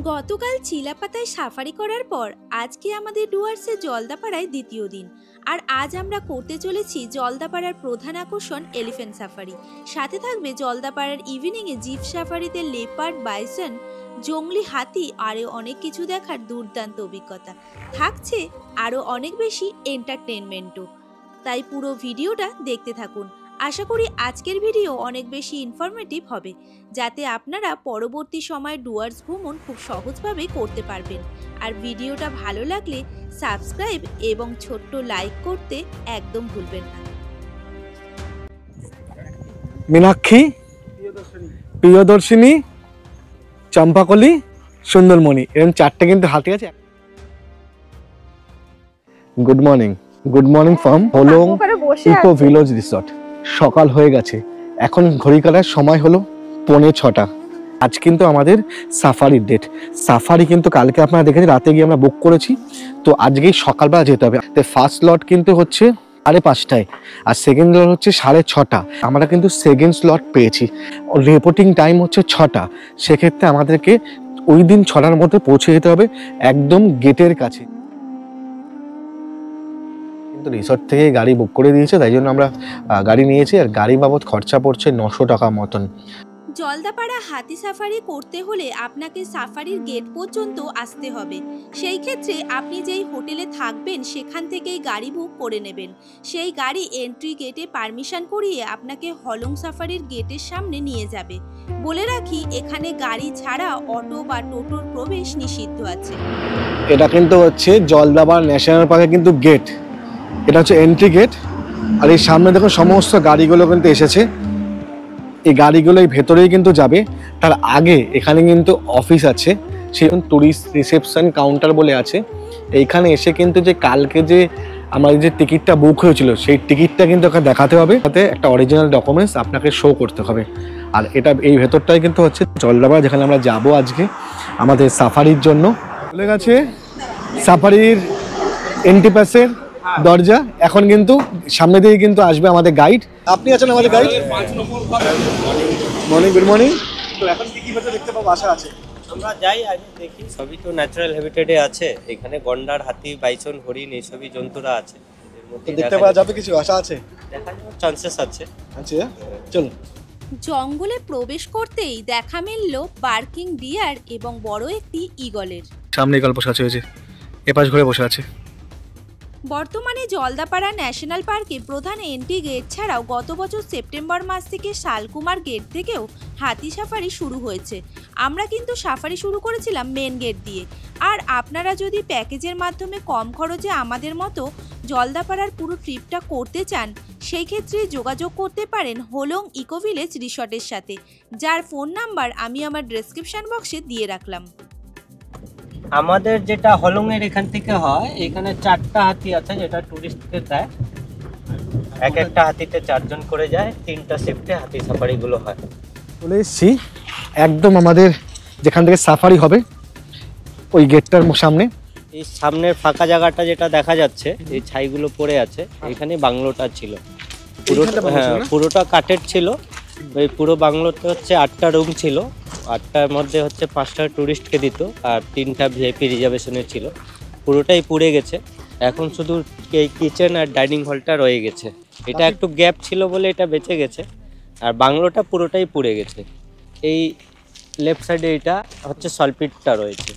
গতকাল চিলাপাতায় সাফারি করার পর আজকে আমাদের ডুয়ার্সে জলদাপাড়ায় দ্বিতীয় দিন। আর আজ আমরা করতে চলেছি জলদাপাড়ার প্রধান আকর্ষণ এলিফ্যান্ট সাফারি। সাথে থাকবে জলদাপাড়ার ইভিনিংয়ে জিপ সাফারিতে লেপার্ড, বাইসন, জংলি হাতি আরও অনেক কিছু দেখার দুর্দান্ত অভিজ্ঞতা। থাকছে আরও অনেক বেশি এন্টারটেনমেন্টও। তাই পুরো ভিডিওটা দেখতে থাকুন। আশা করি আজকের ভিডিও অনেক বেশি ইনফরমেটিভ হবে, যাতে আপনারা পরবর্তী সময় ডুয়ার্স ভ্রমণ খুব সহজভাবে করতে পারবেন। আর ভিডিওটা ভালো লাগলে সাবস্ক্রাইব এবং ছোট্ট লাইক করতে একদম ভুলবেন না। মীনাক্ষী, প্রিয়দর্শিনী, চম্পাকলি, সুন্দরমণি, এরকম চারটে কিন্তু হাতি আছে। Good morning from Holong eco village resort. সকাল হয়ে গেছে, এখন ঘড়ি কাটার সময় হলো 5:45। আজ কিন্তু আমাদের সাফারির ডেট। সাফারি কিন্তু কালকে আপনারা দেখেছেন, রাতে গিয়ে আমরা বুক করেছি, তো আজকেই সকালবেলা যেতে হবে। তো ফার্স্ট স্লট কিন্তু হচ্ছে 5:30 আর সেকেন্ড স্লট হচ্ছে 6:30। আমরা কিন্তু সেকেন্ড স্লট পেয়েছি। রিপোর্টিং টাইম হচ্ছে 6টা। সেক্ষেত্রে আমাদেরকে ওই দিন 6টার মধ্যে পৌঁছে যেতে হবে একদম গেটের কাছে। রিসর্ট থেকে গাড়ি বুক করে দিয়েছে, তাই জন্য আমরা গাড়ি নিয়েছি। আর গাড়ি বাবদ খরচা পড়ছে 900 টাকা মতন। জলদাপাড়া হাতি সাফারি করতে হলে আপনাকে সাফারির গেট পর্যন্ত আসতে হবে। সেই ক্ষেত্রে আপনি যেই হোটেলে থাকবেন সেখান থেকেই গাড়ি বুক করে নেবেন। সেই গাড়ি এন্ট্রি গেটে পারমিশন করিয়ে আপনাকে হলং সাফারির গেটের সামনে নিয়ে যাবে। বলে রাখি, এখানে গাড়ি ছাড়া অটো বা টোটোর প্রবেশ নিষিদ্ধ আছে। এটা কিন্তু হচ্ছে জলদাপাড়া ন্যাশনাল পার্কের কিন্তু গেট। এটা হচ্ছে এন্ট্রি গেট। আর এই সামনে দেখুন সমস্ত গাড়িগুলো কিন্তু এসেছে। এই গাড়িগুলো এই ভেতরেই কিন্তু যাবে। তার আগে এখানে কিন্তু অফিস আছে, সেই ট্যুরিস্ট রিসেপশন কাউন্টার বলে আছে। এইখানে এসে কিন্তু যে কালকে যে আমাদের যে টিকিটটা বুক হয়েছিল, সেই টিকিটটা কিন্তু ওখানে দেখাতে হবে। তাতে একটা অরিজিনাল ডকুমেন্টস আপনাকে শো করতে হবে। আর এটা এই ভেতরটাই কিন্তু হচ্ছে জলদাপাড়া, যেখানে আমরা যাব আজকে আমাদের সাফারির জন্য। চলে গেছে সাফারির এন্ট্রি পাসের দরজা। এখন কিন্তু সামনে দিয়ে কিন্তু আসবে আমাদের গাইড। আপনি আছেন আমাদের গাইড। Good morning. তো এখন কি ভেতরে দেখতে পাবো আশা আছে? আমরা যাই আগে দেখি, সবই তো ন্যাচারাল হ্যাবিটেটে আছে। এখানে গন্ডার, হাতি, বাইসন, হরিণ এইসবই জন্তুরা আছে। দেখতে পাওয়া যাবে কিছু আশা আছে? দেখা যাওয়ার চান্সেস আছে। আচ্ছা চলুন। জঙ্গলে প্রবেশ করতেই দেখা মিলল বার্কিং ডিয়ার এবং বড় একটি ঈগলের। সামনে ঈগল বসে আছে, এপাশ ঘুরে বসে আছে। বর্তমানে জলদাপাড়া ন্যাশনাল পার্কে প্রধান এন্ট্রি গেট ছাড়াও গত বছর সেপ্টেম্বর মাস থেকে শালকুমার গেট থেকেও হাতি সাফারি শুরু হয়েছে। আমরা কিন্তু সাফারি শুরু করেছিলাম মেন গেট দিয়ে। আর আপনারা যদি প্যাকেজের মাধ্যমে কম খরচে আমাদের মতো জলদাপাড়ার পুরো ট্রিপটা করতে চান, সেই ক্ষেত্রে যোগাযোগ করতে পারেন হোলং ইকো ভিলেজ রিসর্টের সাথে, যার ফোন নাম্বার আমি আমার ডেসক্রিপশন বক্সে দিয়ে রাখলাম। আমাদের যেটা হলং এর এখান থেকে হয়, এখানে 4টা হাতি আছে যেটা টুরিস্টদের দেয়। একটা হাতিতে 4 জন করে যায়। 3টা শিফটে হাতি সাফারি গুলো হয়। চলে এসেছি একদম আমাদের যেখান থেকে সাফারি হবে ওই গেটটার সামনে। এই সামনের ফাঁকা জায়গাটা যেটা দেখা যাচ্ছে, এই ছাইগুলো পড়ে আছে, এখানে বাংলোটা ছিল। পুরোটা কাঠের ছিল। ওই পুরো বাংলোতে হচ্ছে 8টা রুম ছিল। 8টার মধ্যে হচ্ছে 5টা টুরিস্টকে দিত আর 3টা ভিআইপি রিজার্ভেশনে ছিল। পুরোটাই পুড়ে গেছে। এখন শুধু এই কিচেন আর ডাইনিং হলটা রয়ে গেছে। এটা একটু গ্যাপ ছিল বলে এটা বেঁচে গেছে। আর বাংলোটা পুরোটাই পুড়ে গেছে। এই লেফট সাইডে এটা হচ্ছে সলপিটটা রয়েছে।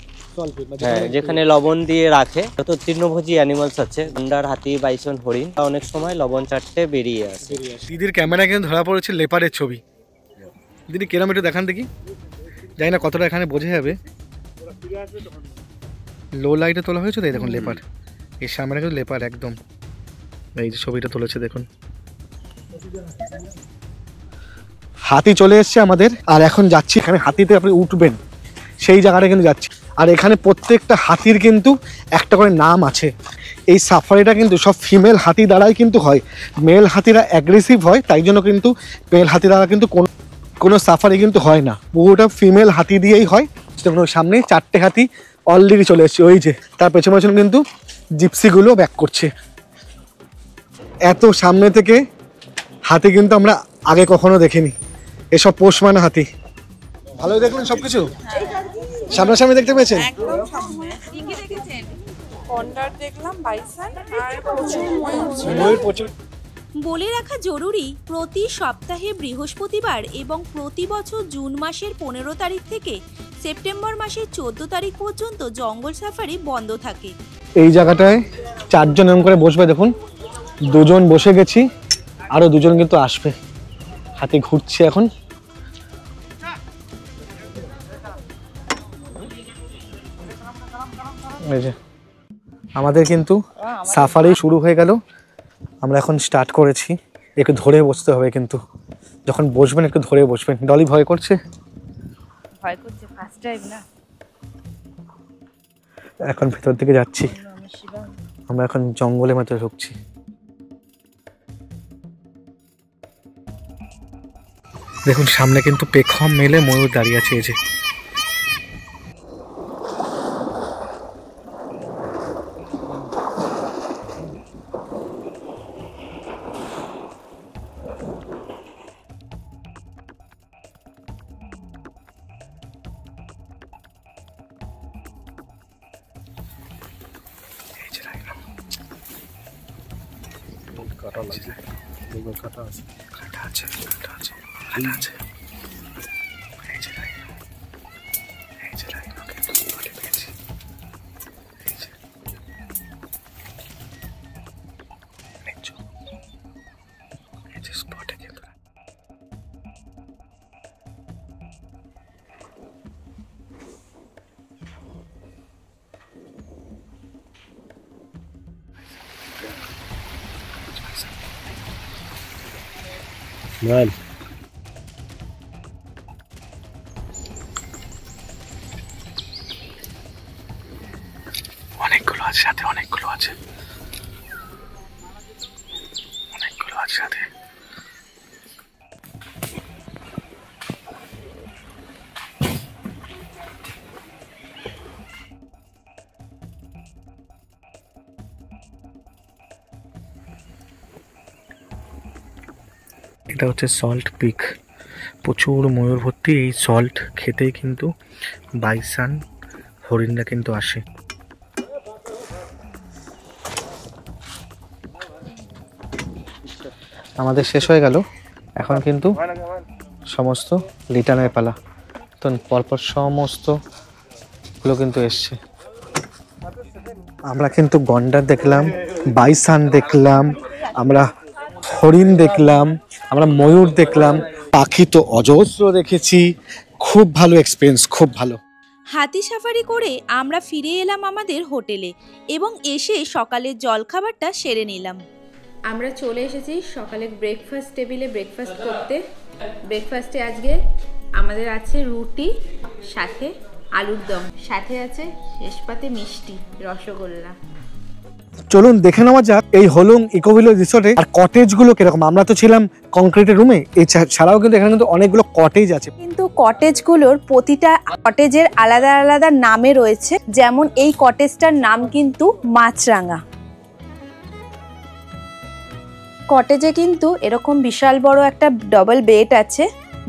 হ্যাঁ, যেখানে লবণ দিয়ে রাখে। যত তৃণভোজী অ্যানিমালস আছে, গন্ডার, হাতি, বাইসন, হরিণ, অনেক সময় লবণ চাটতে বেরিয়ে আসে। দিদির ক্যামেরা কিন্তু ধরা পড়েছে লেপারের ছবি। দিদি কেরম একটু দেখান দেখি, জানি না কতটা এখানে বোঝা যাবে। লো লাইটে তোলা হয়েছে, তাই দেখুন লেপার। এর সামনে কিন্তু লেপার একদম। এই যে ছবিটা তুলেছে দেখুন। হাতি চলে এসছে আমাদের। আর এখন যাচ্ছি, এখানে হাতিতে আপনি উঠবেন সেই জায়গাটা কিন্তু যাচ্ছি। আর এখানে প্রত্যেকটা হাতির কিন্তু একটা করে নাম আছে। এই সাফারিটা কিন্তু সব ফিমেল হাতি দ্বারাই কিন্তু হয়। মেল হাতিরা অ্যাগ্রেসিভ হয়, তাই জন্য কিন্তু মেল হাতি দ্বারা কিন্তু কোনো সাফারি কিন্তু হয় না। পুরোটা ফিমেল হাতি দিয়েই হয়। সামনে 4টে হাতি অলরেডি চলে এসছে, ওই যে তার পেছনে পেছনে কিন্তু জিপসিগুলো ব্যাক করছে। এত সামনে থেকে হাতি কিন্তু আমরা আগে কখনো দেখিনি। এসব পোষ মানা হাতি। ভালোই দেখলেন সবকিছু? সামনাসামনি দেখতে পেয়েছেন? একদম সামনে। কি কি দেখেছেন? কন্ডার দেখলাম, বাইসন আর প্রচুর ময়ূর ছিল। ময়ূর প্রচুর। বলে রাখা জরুরি, প্রতি সপ্তাহে বৃহস্পতিবার এবং প্রতি বছর জুন মাসের 15 তারিখ থেকে সেপ্টেম্বর মাসের 14 তারিখ পর্যন্ত জঙ্গল সাফারি বন্ধ থাকে। এই জায়গাটায় 4 জন এরকম করে বসবে, দেখুন 2 জন বসে গেছি, আরো 2 জন কিন্তু আসবে। হাতি ঘুরছে এখন। এই যে আমাদের কিন্তু সাফারি শুরু হয়ে গেল, আমরা এখন স্টার্ট করেছি। একটু ধরে বসতে হবে, কিন্তু যখন বসবেন একটু ধরে বসবেন। ডলি ভয় করছে? ভয় করছে, ফার্স্ট টাইম না। এখন ভেতর দিকে যাচ্ছি, আমরা এখন জঙ্গলের মধ্যে ঢুকছি। দেখুন সামনে কিন্তু পেখম মেলে ময়ূর দাঁড়িয়ে আছে। এই যে কাটা আছে। Well. অনেকগুলো আছে সাথে, অনেকগুলো আছে, অনেকগুলো আছে সাথে। এটা হচ্ছে সল্ট পিক, প্রচুর ময়ূর ভর্তি। এই সল্ট খেতেই কিন্তু বাইসান হরিণরা কিন্তু আসে। আমাদের শেষ হয়ে গেল, এখন কিন্তু সমস্ত রিটার্নের পালা। তো পরপর সমস্তগুলো কিন্তু এসছে। আমরা কিন্তু গন্ডার দেখলাম, বাইসান দেখলাম, আমরা হরিণ দেখলাম, আমরা ময়ূর দেখলাম, পাখি তো অজস্র দেখেছি। খুব ভালো এক্সপিরিয়েন্স, খুব ভালো। হাতি সাফারি করে আমরা ফিরে এলাম আমাদের হোটেলে এবং এসে সকালের জলখাবারটা সেরে নিলাম। আমরা চলে এসেছি সকালের ব্রেকফাস্ট টেবিলে ব্রেকফাস্ট করতে। ব্রেকফাস্টে আজকে আমাদের আছে রুটি, সাথে আলুর দম, সাথে আছে শেষ পাতে মিষ্টি, রসগোল্লা। চলুন দেখে নেওয়া যাক এই হোলুং ইকোভিলো রিসোর্টে আর কটেজ গুলো কিরকম। আমরা তো ছিলাম কংক্রিটের রুমে, এছাড়াও কিন্তু এখানে কিন্তু অনেকগুলো কটেজ আছে। কিন্তু কটেজগুলোর প্রতিটা কটেজের আলাদা আলাদা নামে রয়েছে। যেমন এই কটেজটার নাম কিন্তু মাছরাঙা। কটেজে কিন্তু এরকম বিশাল বড় একটা ডবল বেড আছে।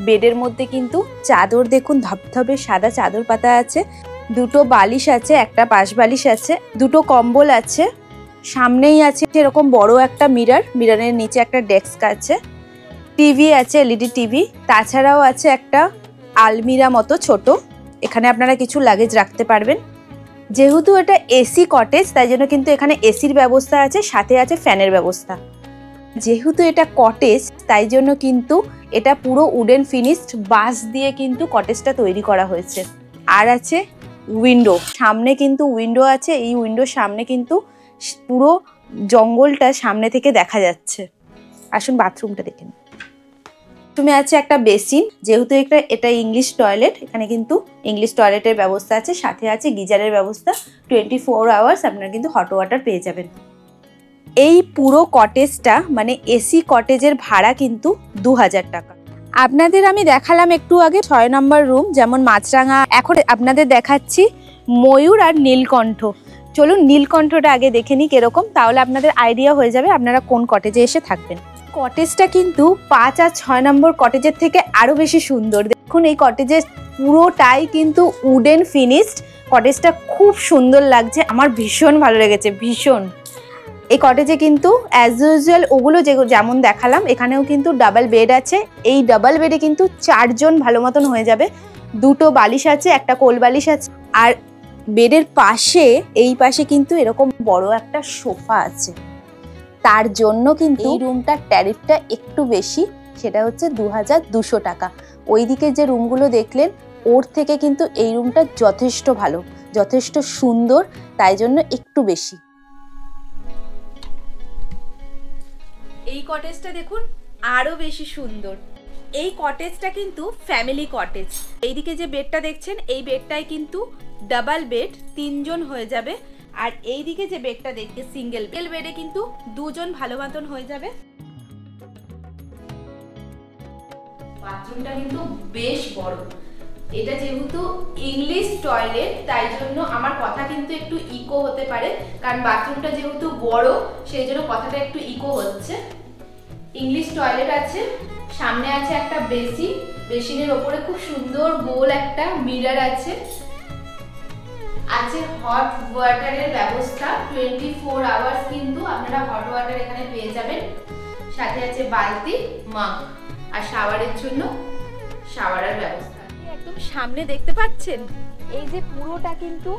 বেডের মধ্যে কিন্তু চাদর দেখুন, ধবধবে সাদা চাদর পাতা আছে। 2টো বালিশ আছে, একটা পাশ বালিশ আছে, 2টো কম্বল আছে। সামনেই আছে এরকম বড় একটা মিরর, মিররের নিচে একটা ডেস্ক আছে, টিভি আছে, এলইডি টিভি। তাছাড়াও আছে একটা আলমিরা মতো ছোট, এখানে আপনারা কিছু লাগেজ রাখতে পারবেন। যেহেতু এটা এসি কটেজ, তাই জন্য কিন্তু এখানে এসির ব্যবস্থা আছে, সাথে আছে ফ্যানের ব্যবস্থা। যেহেতু এটা কটেজ, তাই জন্য কিন্তু এটা পুরো উডেন ফিনিশড বাঁশ দিয়ে কিন্তু কটেজটা তৈরি করা হয়েছে। আর আছে উইন্ডো, সামনে কিন্তু উইন্ডো আছে। এই উইন্ডোর সামনে কিন্তু পুরো জঙ্গলটা সামনে থেকে দেখা যাচ্ছে। আসুন বাথরুমটা দেখে নিন। বাথরুমে আছে একটা বেসিন, যেহেতু এটা ইংলিশ টয়লেট, এখানে কিন্তু ইংলিশ টয়লেটের ব্যবস্থা আছে, সাথে আছে গিজারের ব্যবস্থা। 24 আওয়ার্স আপনারা কিন্তু হট ওয়াটার পেয়ে যাবেন। এই পুরো কটেজটা মানে এসি কটেজের ভাড়া কিন্তু 2000 টাকা। আপনাদের আমি দেখালাম একটু আগে 6 নম্বর রুম, যেমন মাছরাঙা। এখন আপনাদের দেখাচ্ছি ময়ূর আর নীলকণ্ঠ। চলুন নীলকণ্ঠটা আগে দেখে নিই কিরকম, তাহলে আপনাদের আইডিয়া হয়ে যাবে আপনারা কোন কটেজে এসে থাকবেন। কটেজটা কিন্তু 5 আর 6 নম্বর কটেজের থেকে আরো বেশি সুন্দর। দেখুন এই কটেজের পুরোটাই কিন্তু উডেন ফিনিশড। কটেজটা খুব সুন্দর লাগছে, আমার ভীষণ ভালো লেগেছে, ভীষণ। এই কটেজে কিন্তু অ্যাজ ইউজুয়াল ওগুলো যেমন দেখালাম, এখানেও কিন্তু ডাবল বেড আছে। এই ডাবল বেডে কিন্তু 4 জন ভালো মতন হয়ে যাবে। 2টো বালিশ আছে, একটা কোল বালিশ আছে, আর বেডের পাশে এই পাশে কিন্তু এরকম বড় একটা সোফা আছে। তার জন্য কিন্তু এই রুমটার ট্যারিফটা একটু বেশি, সেটা হচ্ছে 2200 টাকা। ওইদিকে যে রুমগুলো দেখলেন ওর থেকে কিন্তু এই রুমটা যথেষ্ট ভালো, যথেষ্ট সুন্দর, তাই জন্য একটু বেশি। এই কটেজটা দেখুন আরো বেশি সুন্দর। এই কটেজটা কিন্তু ফ্যামিলি কটেজ। এইদিকে যে বেডটা দেখছেন এই বেডটাই কিন্তু ডাবল বেড, 3 জন হয়ে যাবে। আর এইদিকে যে বেডটা দেখতে সিঙ্গেল বেডে কিন্তু 2 জন ভালো মতন হয়ে যাবে। বাথরুমটা কিন্তু বেশ বড়। এটা যেহেতু ইংলিশ টয়লেট তাই জন্য আমার কথা কিন্তু একটু ইকো হতে পারে, কারণ বাথরুমটা যেহেতু বড় সেই জন্য কথাটা একটু ইকো হচ্ছে। ইংলিশ টয়লেট আছে, সামনে আছে একটা বেসিন, বেসিনের ওপরে খুব সুন্দর গোল একটা মিরর আছে। আছে হট ওয়াটারের ব্যবস্থা, 24 আওয়ার্স কিন্তু আপনারা হট ওয়াটার এখানে পেয়ে যাবেন। সাথে আছে বালতি, মাগ আর শাওয়ারের জন্য শাওয়ারের ব্যবস্থা। একদম সামনে দেখতে পাচ্ছেন এই যে পুরোটা কিন্তু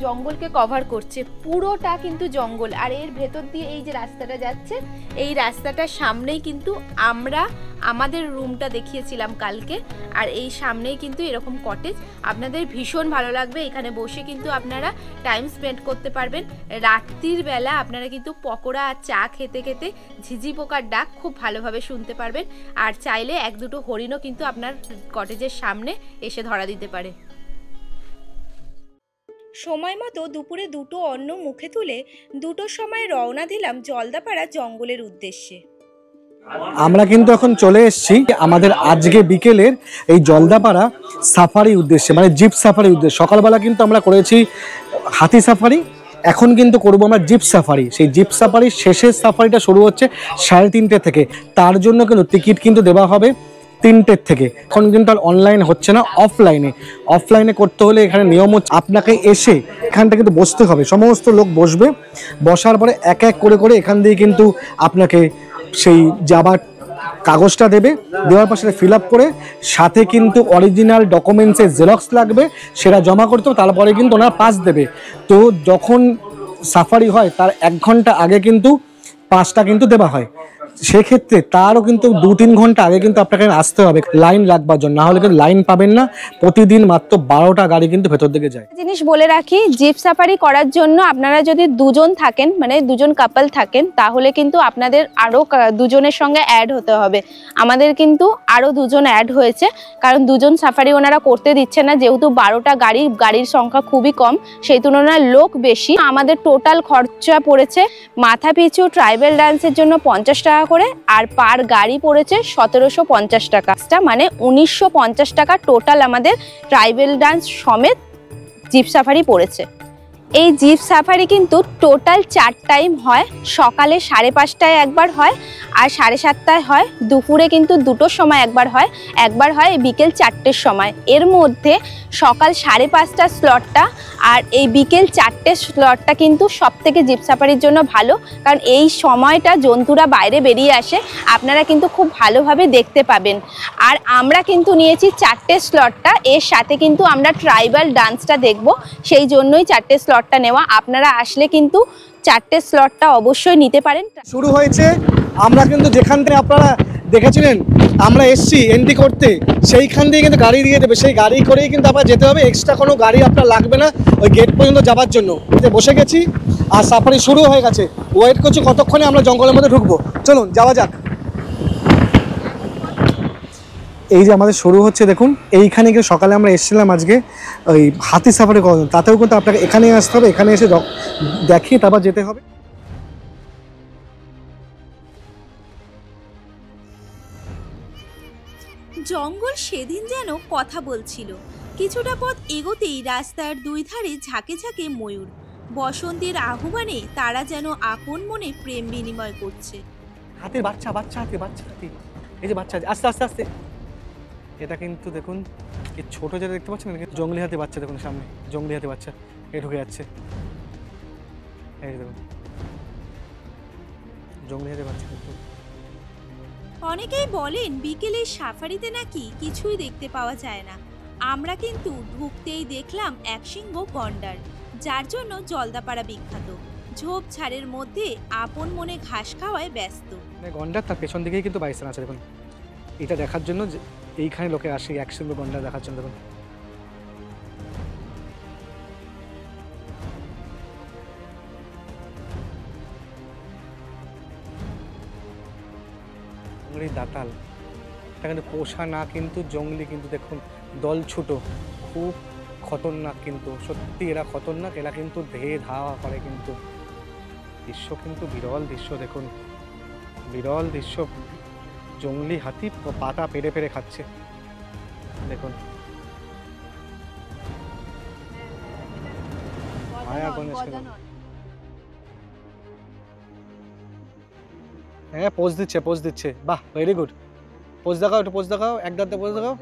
জঙ্গলকে কভার করছে, পুরোটা কিন্তু জঙ্গল। আর এর ভেতর দিয়ে এই যে রাস্তাটা যাচ্ছে, এই রাস্তাটার সামনেই কিন্তু আমরা আমাদের রুমটা দেখিয়েছিলাম কালকে। আর এই সামনেই কিন্তু এরকম কটেজ, আপনাদের ভীষণ ভালো লাগবে। এখানে বসে কিন্তু আপনারা টাইম স্পেন্ড করতে পারবেন। রাত্রির বেলা আপনারা কিন্তু পকোড়া আর চা খেতে খেতে ঝিঝি পোকার ডাক খুব ভালোভাবে শুনতে পারবেন। আর চাইলে 1-2টো হরিণও কিন্তু আপনার কটেজের সামনে এসে ধরা দিতে পারে। সময় মতো দুপুরে 2টো অন্ন মুখে তুলে 2টোর সময় রওনা দিলাম জলদাপাড়া জঙ্গলের উদ্দেশ্যে। আমরা কিন্তু এখন চলে এসেছি আমাদের আজকে বিকেলের এই জলদাপাড়া সাফারি উদ্দেশ্যে, মানে জিপ সাফারি উদ্দেশ্যে। সকালবেলা কিন্তু আমরা করেছি হাতি সাফারি, এখন কিন্তু করবো আমরা জিপ সাফারি। সেই জিপ সাফারির শেষের সাফারিটা শুরু হচ্ছে 3:30 থেকে। তার জন্য কিন্তু টিকিট কিন্তু দেওয়া হবে 3টে থেকে। এখন কিন্তু আর অনলাইন হচ্ছে না, অফলাইনে করতে হলে এখানে নিয়ম হচ্ছে আপনাকে এসে এখানটা কিন্তু বসতে হবে। সমস্ত লোক বসবে, বসার পরে এক এক করে এখান দিয়ে কিন্তু আপনাকে সেই যাবার কাগজটা দেবে, দেওয়ার পর সেটা ফিল আপ করে সাথে কিন্তু অরিজিনাল ডকুমেন্টসের জেরক্স লাগবে, সেটা জমা করতে হবে। তারপরে কিন্তু ওনারা পাস দেবে। তো যখন সাফারি হয় তার 1 ঘন্টা আগে কিন্তু পাসটা কিন্তু দেওয়া হয়। সেক্ষেত্রে তারও কিন্তু 2-3 ঘন্টা আগে কিন্তু আপনাকে আসতে হবে লাইন রাখবার জন্য, না হলে কিন্তু লাইন পাবেন না। প্রতিদিন মাত্র 12টা গাড়ি কিন্তু ভেতর দিকে যায়। জিনিস বলে রাখি, জিপ সাফারি করার জন্য আপনারা যদি 2 জন থাকেন, মানে 2 জন কাপল থাকেন, তাহলে কিন্তু আপনাদের আরও 2 জনের সঙ্গে অ্যাড হতে হবে। আমাদের কিন্তু আরও 2 জন অ্যাড হয়েছে, কারণ 2 জন সাফারি ওনারা করতে দিচ্ছে না, যেহেতু 12টা গাড়ির সংখ্যা খুবই কম, সেই তুলনায় লোক বেশি। আমাদের টোটাল খরচা পড়েছে মাথা পিছু ট্রাইবাল ডান্সের জন্য 50 টাকা করে, আর পার গাড়ি পড়েছে 1750 টাকা, মানে 1950 টাকা টোটাল আমাদের ট্রাইবাল ডান্স সমেত জিপ সাফারি পড়েছে। এই জিপ সাফারি কিন্তু টোটাল 4 টাইম হয়। সকালে 5:30টায় একবার হয়, আর 7:30টায় হয়। দুপুরে কিন্তু 2টোর সময় একবার হয় বিকেল 4টের সময়। এর মধ্যে সকাল 5:30টার স্লটটা আর এই বিকেল 4টের স্লটটা কিন্তু সব থেকে জিপ সাফারির জন্য ভালো, কারণ এই সময়টা জন্তুরা বাইরে বেরিয়ে আসে, আপনারা কিন্তু খুব ভালোভাবে দেখতে পাবেন। আর আমরা কিন্তু নিয়েছি 4টের স্লটটা, এর সাথে কিন্তু আমরা ট্রাইবাল ডান্সটা দেখব, সেই জন্যই 4টে স্লটটা নেওয়া। আপনারা আসলে কিন্তু 4টে স্লটটা অবশ্যই নিতে পারেন। শুরু হয়েছে, আমরা কিন্তু যেখান থেকে আপনারা দেখেছিলেন আমরা এসছি এন্ট্রি করতে, সেইখান দিয়ে কিন্তু গাড়ি দিয়ে দেবে, সেই গাড়ি করেই কিন্তু আপনার যেতে হবে। এক্সট্রা কোনো গাড়ি আপনার লাগবে না ওই গেট পর্যন্ত যাওয়ার জন্য। বসে গেছি আর সাফারি শুরু হয়ে গেছে, ওয়েট করছি কতক্ষণে আমরা জঙ্গলের মধ্যে ঢুকবো। চলুন যাওয়া যাক। এই যে আমাদের শুরু হচ্ছে, দেখুন এইখানে কিন্তু সকালে আমরা এসেছিলাম আজকে ওই হাতি সাফারি করার জন্য, তাতেও কিন্তু আপনাকে এখানে আসতে হবে, এখানে এসে দেখিয়ে তারপর যেতে হবে। জঙ্গল সেদিন যেন কথা বলছিল। কিছুটা পথ এগোতেই রাস্তার 2 ধারে ঝাঁকে ঝাঁকে ময়ূর। বসন্তের আহ্বানে তারা যেন আপন মনে প্রেম বিনিময় করছে। হাতির বাচ্চা, হাতি, এই যে বাচ্চা, আস্তে আস্তে আস্তে। এটা কিন্তু দেখুন এই ছোট যেটা দেখতে পাচ্ছেন, জঙ্গলি হাতির বাচ্চা, দেখুন সামনে জঙ্গলি হাতির বাচ্চা এই ঢুকে যাচ্ছে, এই দেখুন জঙ্গলি হাতির বাচ্চা। কিন্তু অনেকেই বলেন বিকেলের সাফারিতে নাকি কিছুই দেখতে পাওয়া যায় না। আমরা কিন্তু ঢুকতেই দেখলাম একশৃঙ্গ গন্ডার, যার জন্য জলদাপাড়া বিখ্যাত। ঝোপঝাড়ের মধ্যে আপন মনে ঘাস খাওয়ায় ব্যস্ত। গন্ডার, তার পেছন দিকেই কিন্তু বাইসন আছে দেখুন। এটা দেখার জন্য এইখানে লোকে আসে একশৃঙ্গ গন্ডার দেখার জন্য। দেখুন দাতাল, এটা কিন্তু পোষা না, কিন্তু জঙ্গলি, কিন্তু দেখুন দল ছোট, খুব খতরনাক, কিন্তু সত্যি এরা খতরনাক। এরা কিন্তু ধেয়ে ধাওয়া করে, কিন্তু দৃশ্য কিন্তু বিরল দৃশ্য, দেখুন বিরল দৃশ্য। জঙ্গলি হাতি পাতা পেরে পেরে খাচ্ছে, দেখুন হ্যাঁ পোজ দিচ্ছে, বাহ ভেরি গুড। পোজ দেখাও, একটু পোজ দেখাও, এক দাঁতে পোজ দেখাও।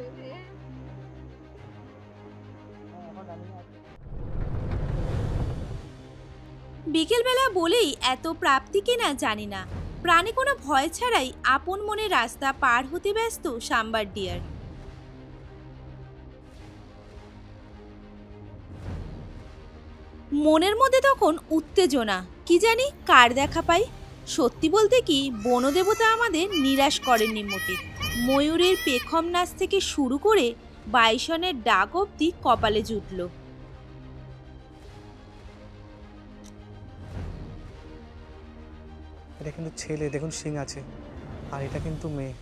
বিকেলবেলা বলেই এত প্রাপ্তি কিনা জানি না, প্রাণে কোনো ভয় ছাড়াই আপন মনে রাস্তা পার হতে ব্যস্ত সাম্বার ডিয়ার। মনের মধ্যে তখন উত্তেজনা, কি জানি কার দেখা পাই। সত্যি বলতে কি বনদেবতা আমাদের নিরাশ করেননি মোটে। ময়ূরের পেখম নাচ থেকে শুরু করে বাইসনের ডাক অবধি কপালে জুটল। এটা কিন্তু ছেলে, দেখুন শিং আছে, আর এটা কিন্তু মেয়ে।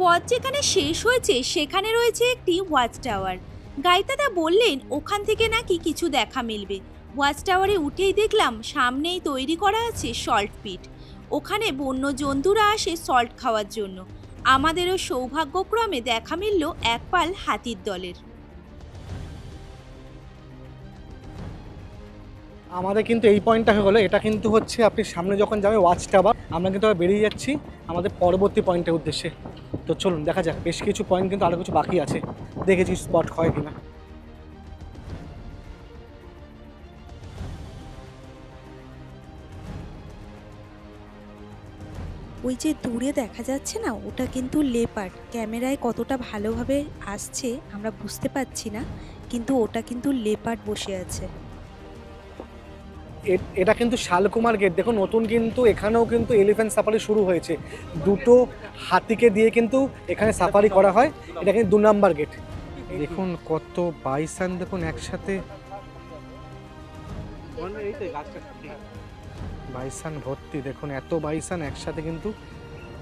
পথ যেখানে শেষ হয়েছে সেখানে রয়েছে একটি ওয়াচ টাওয়ার। গাইদাদা বললেন ওখান থেকে নাকি কিছু দেখা মিলবে। ওয়াচ টাওয়ারে উঠেই দেখলাম সামনেই তৈরি করা আছে সল্ট পিট। ওখানে বন্য জন্তুরা আসে সল্ট খাওয়ার জন্য। আমাদেরও সৌভাগ্যক্রমে দেখা মিলল এক পাল হাতির দলের। আমাদের কিন্তু এই পয়েন্টটা হয়ে গেলো। এটা কিন্তু হচ্ছে আপনি সামনে যখন যাবে ওয়াচ টাওয়ার, আমরা কিন্তু বেরিয়ে যাচ্ছি আমাদের পরবর্তী পয়েন্টের উদ্দেশ্যে। তো চলুন দেখা যাক, বেশ কিছু পয়েন্ট কিন্তু আরও কিছু বাকি আছে, দেখেছি স্পট হয় কিনা। ওই যে দূরে দেখা যাচ্ছে না, ওটা কিন্তু লেপার্ড। ক্যামেরায় কতটা ভালোভাবে আসছে আমরা বুঝতে পারছি না, কিন্তু ওটা কিন্তু লেপার্ড বসে আছে। এটা কিন্তু শালকুমার গেট, দেখুন নতুন কিন্তু এখানেও কিন্তু এলিফ্যান্ট সাফারি শুরু হয়েছে। দুটো হাতিকে দিয়ে কিন্তু এখানে সাফারি করা হয়। এটা কিন্তু 2 নাম্বার গেট। দেখুন কত বাইসন, দেখুন একসাথে বাইসন ভর্তি। দেখুন এত বাইসন একসাথে কিন্তু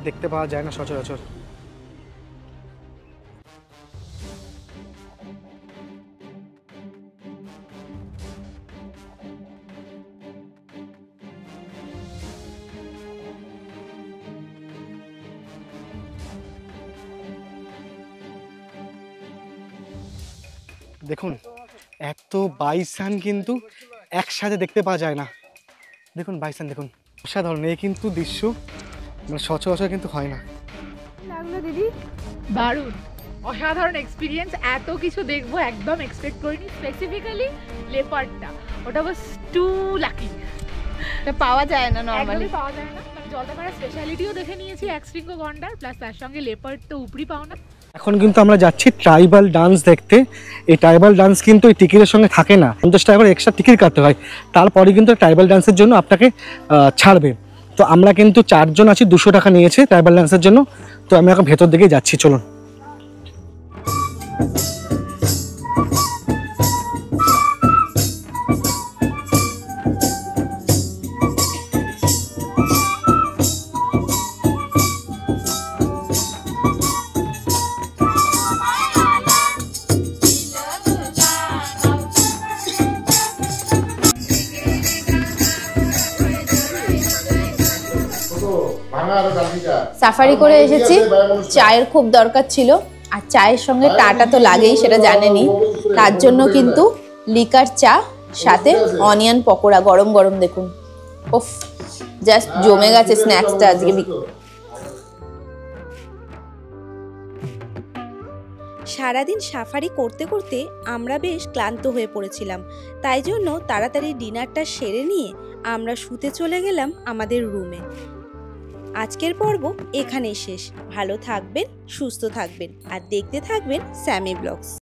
দেখতে পাওয়া যায় না সচরাচর। দেখুন এত বাইসন কিন্তু একসাথে দেখতে পাওয়া যায় না। দেখুন বাইসন, দেখুন অসাধারণ। এই কিন্তু দৃশ্য মানে সচরাচর কিন্তু হয় না। লাগলো দিদি, দারুণ অসাধারণ এক্সপিরিয়েন্স। এত কিছু দেখবো একদম এক্সপেক্ট করিনি। স্পেসিফিক্যালি লেপার্ডটা, ওটা বাস টু লাকি। এটা পাওয়া যায় না নরমালি, পাওয়া যায় না। জলদাপাড়ার স্পেশালিটিও দেখে নিয়েছি, একশৃঙ্গ গন্ডার প্লাস তার সঙ্গে লেপার্ড তো উপরি পাও না। এখন কিন্তু আমরা যাচ্ছি ট্রাইবাল ডান্স দেখতে। এই ট্রাইবাল ডান্স কিন্তু এই টিকিটের সঙ্গে থাকে না, 50 টাকা করে এক্সট্রা টিকিট কাটতে হয়। তারপরে কিন্তু ট্রাইবাল ডান্সের জন্য আপনাকে ছাড়বে। তো আমরা কিন্তু 4 জন আছি, 200 টাকা নিয়েছে ট্রাইবাল ডান্সের জন্য। তো আমি এখন ভেতর দিকে যাচ্ছি, চলুন। সাফারি করে এসেছি, চায়ের খুব দরকার ছিল, আর চায়ের সঙ্গে টাটা তো লাগেই, সেটা জানেনই। তার জন্য কিন্তু লিকার চা, সাথে অনিয়ন পকোড়া গরম গরম। দেখুন ওফ, জাস্ট জমে গেছে স্ন্যাক্সটা আজকে। সারাদিন সাফারি করতে করতে আমরা বেশ ক্লান্ত হয়ে পড়েছিলাম, তাই জন্য তাড়াতাড়ি ডিনারটা সেরে নিয়ে আমরা শুতে চলে গেলাম আমাদের রুমে। আজকের পর্ব এখানেই শেষ। ভালো থাকবেন, সুস্থ থাকবেন আর দেখতে থাকবেন স্যামি ব্লগস।